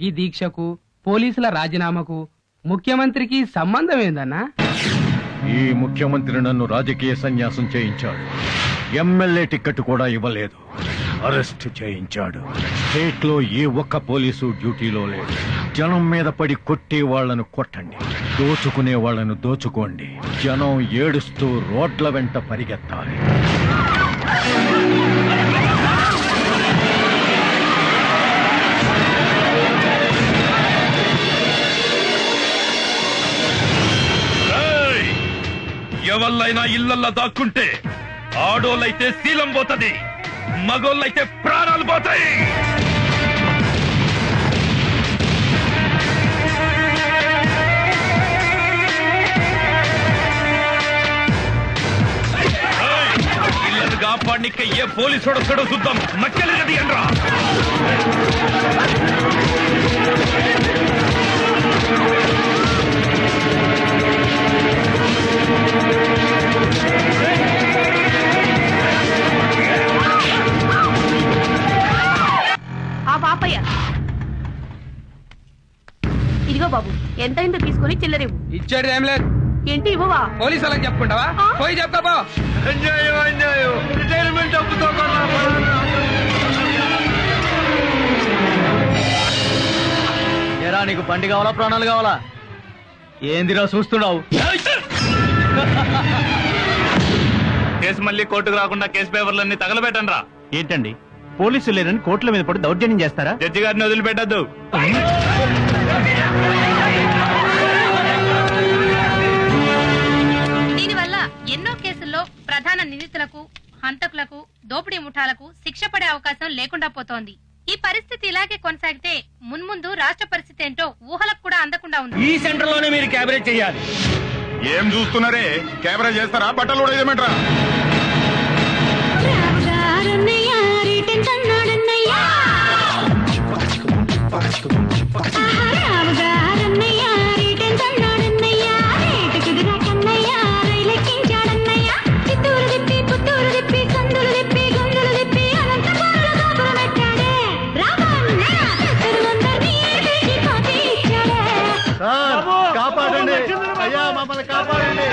ఈ దీక్షకు పోలీసుల రాజీనామాకు ముఖ్యమంత్రికి సంబంధం ఏందన్నా? ఈ ముఖ్యమంత్రి నన్ను రాజకీయ సన్యాసం చేయించాడు. ఎమ్మెల్యే టికెట్ కూడా ఇవ్వలేదు. అరెస్ట్ చేయించాడు. స్టేట్ లో ఏ ఒక్క పోలీసు డ్యూటీలో లేదు. జనం మీద పడి కొట్టే వాళ్లను కొట్టండి, దోచుకునే వాళ్లను దోచుకోండి. జనం ఏడుస్తూ రోడ్ల వెంట పరిగెత్తాలి. ఎవళ్ళైనా ఇళ్లల్లో దాక్కుంటే ఆడోళ్ళైతే శీలం పోతుంది, మగోళ్ళైతే ప్రాణాలు పోతాయి. ఇళ్లను కాపాడిక ఏ పోలీసు వస్తాడో చూద్దాం. మక్కలు గది అనరా. ఇదిగో బాబు, ఎంతైందో తీసుకుని చిల్లరేవు. ఇచ్చేది ఏం లేదు. ఏంటి ఇవ్వవా? పోలీసు వాళ్ళకి చెప్పుకుంటావా? పోయి చెప్పుకోపో. రిటైర్మెంట్ డబ్బుతో నీకు బండి కావాలా, ప్రాణాలు కావాలా? ఏందిరా చూస్తున్నావు? కేసు మళ్ళీ కోర్టుకు రాకుండా కేసు పేపర్లన్నీ తగలబెట్టండి రా. ఏంటండి పోలీసులు లేరని కోర్టుల మీద పడి దౌర్జన్యం చేస్తారా? జడ్జి గారిని వదిలిపెట్టద్దు. దీనివల్ల ఎన్నో కేసుల్లో ప్రధాన నిందితులకు, హంతకులకు, దోపిడీ ముఠాలకు శిక్ష పడే అవకాశం లేకుండా పోతోంది. ఈ పరిస్థితి ఇలాగే కొనసాగితే మున్ముందు రాష్ట్ర పరిస్థితి ఏంటో ఊహలకు కూడా అందకుండా ఉంది. ఈ సెంటర్ లోనే మీరు క్యాబినెట్ చేయాలి. ఏం చూస్తున్నారే? కెమెరా చేస్తారా? బట్టలు కూడా ఏమంటారా? కాపాడండి అయ్యా, మమ్మల్ని కాపాడండి.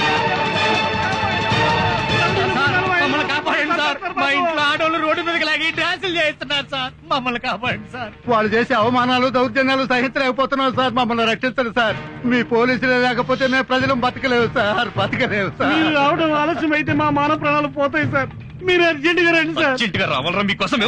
మమ్మల్ని కాపాడండి సార్. మా ఇంట్లో ఆడోళ్ళు రోడ్డు మీదకి లాగి డ్యాన్సులు చేస్తున్నారు సార్. మమ్మల్ని కాపాడండి సార్. వాళ్ళు చేసే అవమానాలు, దౌర్జన్యాలు సహించలేకపోతున్నాం సార్. మమ్మల్ని రక్షించండి సార్. మీ పోలీసులే లేకపోతే మేము ప్రజలు బతకలేవు సార్, బతకలేవు సార్. మీరు రావడం ఆలస్యం అయితే మా మానవ ప్రాణాలు పోతాయి సార్. మీరు అర్జెంట్ గా రండి సార్. అర్జెంట్ గా రావాలరా మీకోసం.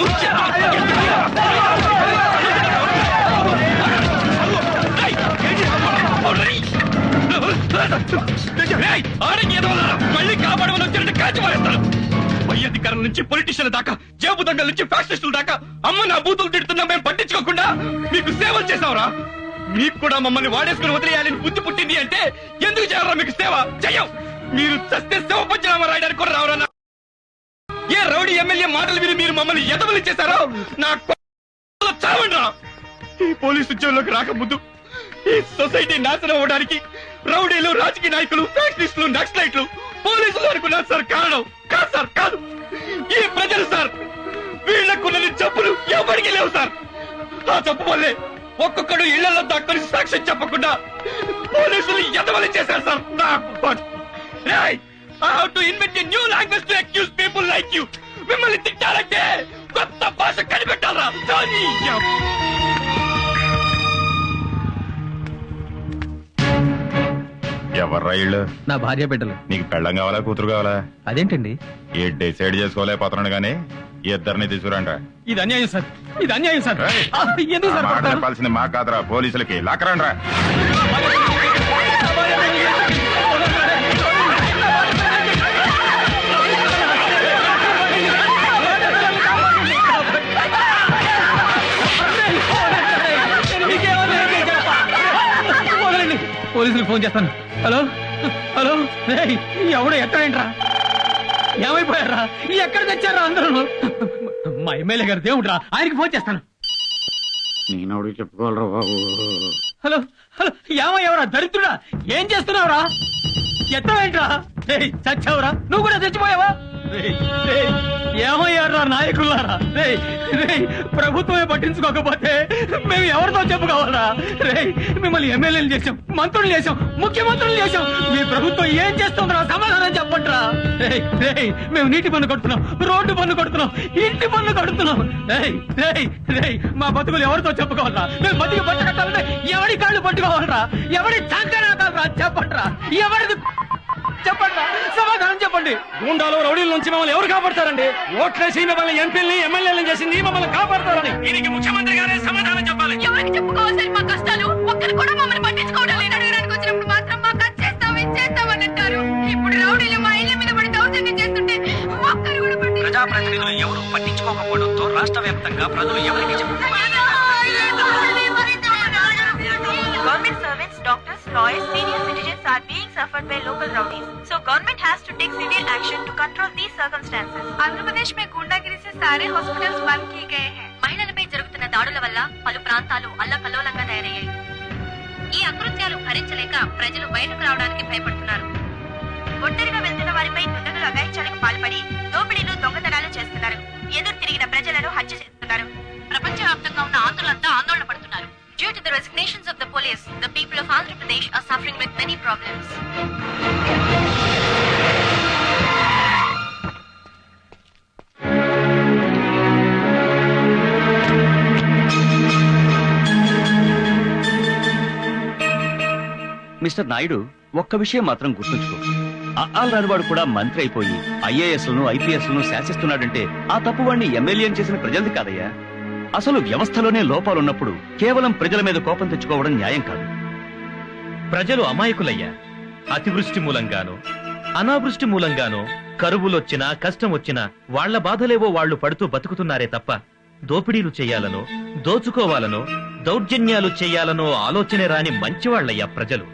మళ్ళీ కాపాడమని వచ్చినట్టు కాచి మారేస్తాను. పై అధికారుల నుంచి పొలిటీషియన్ల దాకా, జేబు దొంగల నుంచి ఫ్యాక్షనిస్టుల దాకా అమ్మ నా బూతులు తిడుతున్నా మేము పట్టించుకోకుండా మీకు సేవలు చేసావురా. మీకు కూడా మమ్మల్ని వాడేసుకుని వదిలేయాలని బుద్ధి పుట్టింది అంటే ఎందుకు చేయాలరా మీకు సేవ? చెయ్యం. మీరు చస్తే సేవ పంచనామా రాయడానికి కూడా రావరా? ఏ రౌడీ ఎమ్మెల్యే మాటలు విని మీరు మమ్మల్ని ఎదవలు చేశారో నా చావండి రా. ఈ పోలీసు ఉద్యోగంలోకి రాకముందు ఈ సొసైటీ నాశనం అవ్వడానికి రౌడీలు, రాజకీయ నాయకులు, ఫ్యాక్షనిస్టులు, నక్సలైట్లు, పోలీసులు అనుకున్నారు సార్. కారణం కాదు సార్, కాదు. ఈ ప్రజలు సార్. వీళ్లకున్నది జబ్బులు ఎవరికి లేవు సార్. ఆ జబ్బు వల్లే ఒక్కొక్కడు ఇళ్లలో దాక్కుని సాక్ష్యం చెప్పకుండా పోలీసులు ఎదవలు చేశారు sir. I have to invent a new language to accuse people like you. మిమ్మల్ని తిట్టాలంటే కొత్త భాష కనిపెట్టాలరా. ఎవర్రా ఇళ్ళు? నా భార్య బిడ్డలు. నీకు పెళ్ళం కావాలా, కూతురు కావాలా? అదేంటండి ఏ డిసైడ్ చేసుకోలేకపోతున్నాడు గానీ ఇద్దరిని తీసుకురండి. ఇది అన్యాయం సార్, ఇది అన్యాయం సార్. ఎందుకు సార్ మాట చెప్పాల్సింది మా కాదురా, పోలీసులకి. లాక్కరండి రా. పోలీసులకు ఫోన్ చేస్తాను. హలో హలో, ఎవడో ఎక్కడేంట్రా? ఏమైపోయారా? ఎక్కడ తెచ్చారా అందరూ? మా ఎమ్మెల్యే గారు దేవుడ్రా, ఆయనకి ఫోన్ చేస్తాను. నేను చెప్పుకోవాలరా బాబు. హలో హలో, ఏమయ్యవరా దరిద్రుడా? ఏం చేస్తున్నావురా? ఎత్తవేంట్రా? చచ్చావురా? నువ్వు కూడా చచ్చిపోయావా? ఏమయ్యారా నాయకులారా? రేయ్ రేయ్, ప్రభుత్వమే పట్టించుకోకపోతే మేము ఎవరితో చెప్పుకోవాలరా? రేయ్, మిమ్మల్ని ఎమ్మెల్యేలు చేసాం, మంత్రులు చేసాం, ముఖ్యమంత్రులు చేసాం. మీ ప్రభుత్వం ఏం చేస్తుందిరా? సమాధానం చెప్పండిరా. రేయ్ రేయ్, మేము నీటి పన్ను కడుతున్నాం, రోడ్డు పన్ను కడుతున్నాం, ఇంటి పన్ను కడుతున్నాం. రేయ్ రేయ్ రేయ్, మా బతుకులు ఎవరితో చెప్పుకోవాలరా? మేము బతికి బట్ట కట్టాలంటే ఎవడి కాళ్ళు పట్టుకోవాలరా? ఎవడి సంకనాకాలరా? చెప్పండిరా. ఎవరిది చెప్పండి, సమాధానం చెప్పండి. గుండాలు రౌడీల నుంచి మమ్మల్ని ఎవరు కాపాడతారండి? ఓట్లేసి మిమ్మల్ని ఎంపీలని ఎమ్మెల్యేలను చేసింది మమ్మల్ని కాపాడతారని దీనికి ముఖ్యమంత్రి గారే సమాధానం చెప్పాలి. ఎవరికి చెప్పుకోవాలి మా కష్టాలు? ఒక్కరు కూడా మమ్మల్ని పట్టించుకోవడం లేదు. అడగడానికి వచ్చినప్పుడు మాత్రం మాకు అది చేస్తాం, ఇది చేస్తామని అంటారు. ఇప్పుడు రౌడీలు మా ఇళ్ల మీద పడి దౌర్జన్యం చేస్తుంటే ఒక్కరు కూడా ప్రజాప్రతినిధులు ఎవరు పట్టించుకోకపోవడంతో రాష్ట్ర వ్యాప్తంగా ప్రజలు ఎవరికి Government servants, doctors, lawyers, senior citizens are being suffered by local rowdies. So government has to take severe action to control these circumstances. Andhra Pradesh में गुंडागिरी से सारे हॉस्पिटल्स बंद किए गए हैं. మహిళలపై జరుగుతున్న దాడుల వల్ల పలు ప్రాంతాలు అల్లకల్లోలంగా తయారయ్యాయి. ఈ అకృత్యాలు భరించలేక ప్రజలు బయటకు రావడానికి భయపడుతున్నారు. ఒంటరిగా వెళ్తున్న వారిపై దుండగులు అఘాయిత్యాలకు పాల్పడి దోపిడీలు, దొంగతనాలు చేస్తున్నారు. ఎదురు తిరిగిన ప్రజలను హత్య చేస్తున్నారు. ప్రపంచవ్యాప్తంగా ఉన్న ఆంధ్రులంతా ఆందోళన పడుతున్నారు. Due to the resignations of the police, the people of Andhra Pradesh are suffering with many problems. Mister Naidu, ఒక్క విషయం మాత్రం గుర్తుంచుకో. అఆల్ రానివాడు కూడా మంత్రి అయిపోయి ఐఏఎస్లను ఐపీఎస్లను శాసిస్తున్నాడంటే ఆ తప్పు వాడిని ఎమ్మెల్యే చేసిన ప్రజలది కాదయ్యా. అసలు వ్యవస్థలోనే లోపాలున్నప్పుడు కేవలం ప్రజల మీద కోపం తెచ్చుకోవడం న్యాయం కాదు. ప్రజలు అమాయకులయ్యా. అతివృష్టి మూలంగానో అనావృష్టి మూలంగానో కరువులొచ్చినా కష్టం వచ్చినా వాళ్ల బాధలేవో వాళ్లు పడుతూ బతుకుతున్నారే తప్ప దోపిడీలు చెయ్యాలనో దోచుకోవాలనో దౌర్జన్యాలు చెయ్యాలనో ఆలోచనే రాని మంచివాళ్లయ్యా ప్రజలు.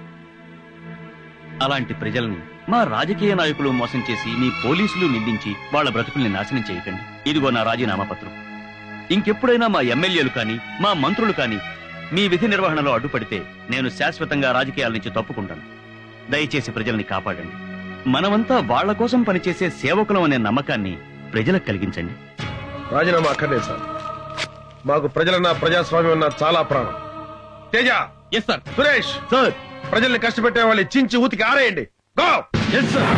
అలాంటి ప్రజల్ని మా రాజకీయ నాయకులు మోసం చేసి మీ పోలీసులు నిందించి వాళ్ల బ్రతుకుల్ని నాశనం చేయకండి. ఇదిగో నా రాజీనామా పత్రం. ఇంకెప్పుడైనా మా ఎమ్మెల్యేలు కానీ మా మంత్రులు కానీ మీ విధి నిర్వహణలో అడ్డుపడితే నేను శాశ్వతంగా రాజకీయాల నుంచి తప్పుకుంటాను. దయచేసి ప్రజల్ని కాపాడండి. మనమంతా వాళ్ల కోసం పనిచేసే సేవకులం అనే నమ్మకాన్ని ప్రజలకు కలిగించండి. రాజీనామా అక్కర్లేదు సార్. మాకు ప్రజలన్నా ప్రజాస్వామ్యం అన్నా చాలా ప్రాణం. Teja, yes sir. Suresh sir. ప్రజల్ని కష్టపెట్టే వాళ్ళు చించి ఊతికి ఆరేయండి. గో. Yes sir.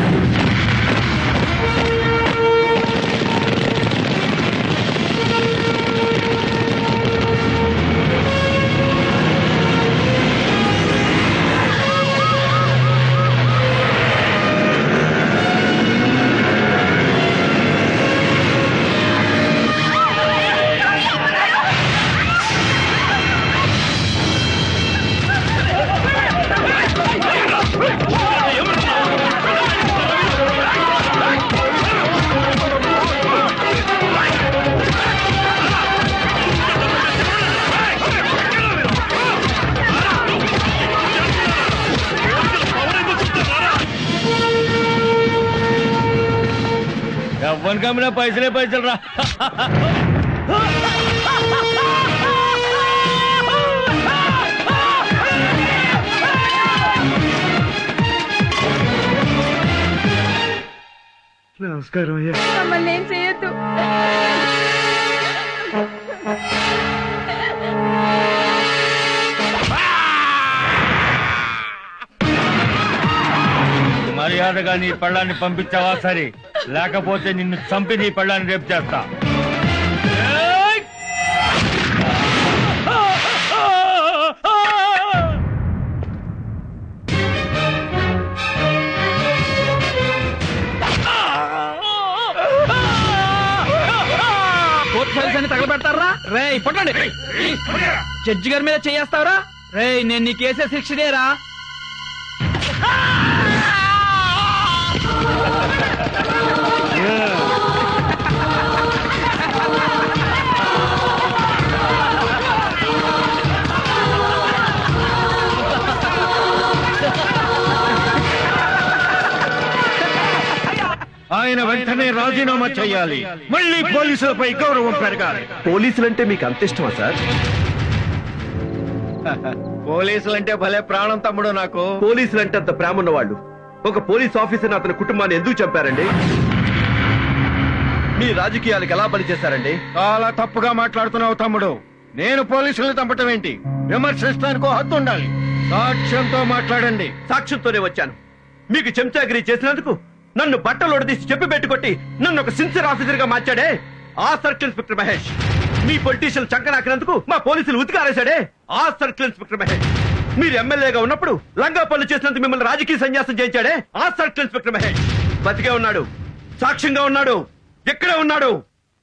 ఎవ్వని కమ్మినా పైసలే పైసలు రా. నమస్కారం అయ్యా. మమ్మల్ని ఏం చేయొద్దు. మర్యాదగా నీ పళ్ళాన్ని పంపించావా సరే, లేకపోతే నిన్ను చంపి నీ పళ్ళాన్ని రేపు చేస్తా. కోర్టు ఫైల్స్ అన్ని తగలబెడతారా? రే పట్టండి. జడ్జి గారి మీద చేస్తావరా? రే నేను నీ కేసే శిక్షదేరా. ఆయన వెంటనే రాజీనామా చేయాలి. మళ్ళీ పోలీసులపై గౌరవం పెరగాలి. పోలీసులంటే మీకు అంత ఇష్టమా సార్? పోలీసులంటే భలే ప్రాణం తమ్ముడు నాకు. పోలీసులంటే అంత ప్రేమ ఉన్నవాళ్ళు ఒక పోలీస్ ఆఫీసర్ అతని కుటుంబాన్ని ఎందుకు చంపారండి? మీ రాజకీయాలకు ఎలా బలి చేశారండి? చాలా తప్పుగా మాట్లాడుతున్నావు తమ్ముడు. నేను పోలీసుల్ని చంపటం ఏంటి? విమర్శించడానికి హద్దు ఉండాలి. సాక్ష్యంతో మాట్లాడండి. సాక్ష్యంతోనే వచ్చాను. మీకు చెంచాగిరి చేసినందుకు నన్ను బట్టలోడు తీసి చెప్పి పెట్టుకొట్టి నన్ను ఒక సిన్సియర్ ఆఫీసర్ గా మార్చాడే ఆ సర్కిల్ ఇన్స్పెక్టర్ మహేష్. మీ పొలిటీషియన్ చంకనాకినందుకు మా పోలీసులు ఉతికారేశాడే ఆ సర్కిల్ ఇన్స్పెక్టర్ మహేష్. మీరు ఎమ్మెల్యేగా ఉన్నప్పుడు లంగా పనులు చేసినందుకు మిమ్మల్ని రాజకీయ సన్యాసం చేయించాడే ఆ సర్కిల్ ఇన్స్పెక్టర్ మహేష్. బతికే ఉన్నాడు, సాక్ష్యంగా ఉన్నాడు, ఎక్కడే ఉన్నాడు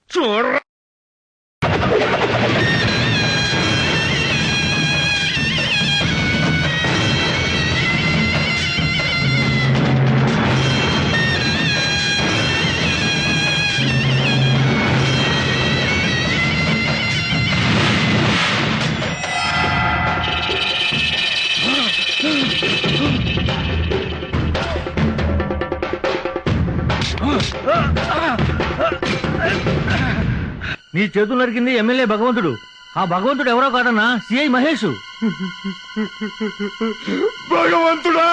చూడ. నీ చేతులు నరికింది ఎమ్మెల్యే భగవంతుడు. ఆ భగవంతుడు ఎవరో కాదన్నా, సిఐ మహేష్. భగవంతుడా!